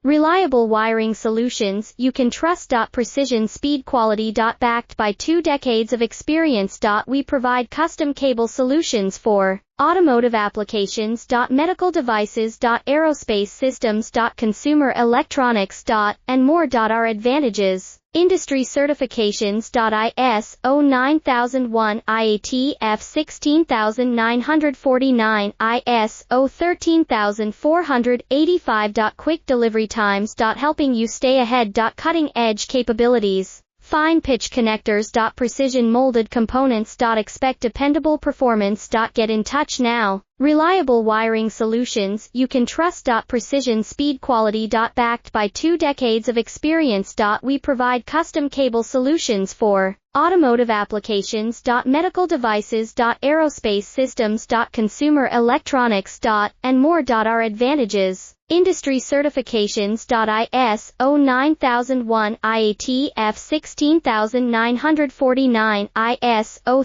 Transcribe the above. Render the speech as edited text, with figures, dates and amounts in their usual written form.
Reliable wiring solutions you can trust. Precision speed quality. Backed by 2 decades of experience. We provide custom cable solutions for automotive applications. Medical devices. Aerospace systems. Consumer electronics. And more. Our advantages: industry certifications. ISO9001, IATF 16949, ISO 13485. Quick delivery times. Helping you stay ahead. Cutting edge capabilities: fine pitch connectors. Precision molded components. Expect dependable performance. Get in touch now. Reliable wiring solutions you can trust. Precision speed quality. Backed by 2 decades of experience. We provide custom cable solutions for automotive applications. Medical devices. Aerospace systems. Consumer electronics. And more. Our advantages: industry certifications. ISO9001, IATF 16949, ISO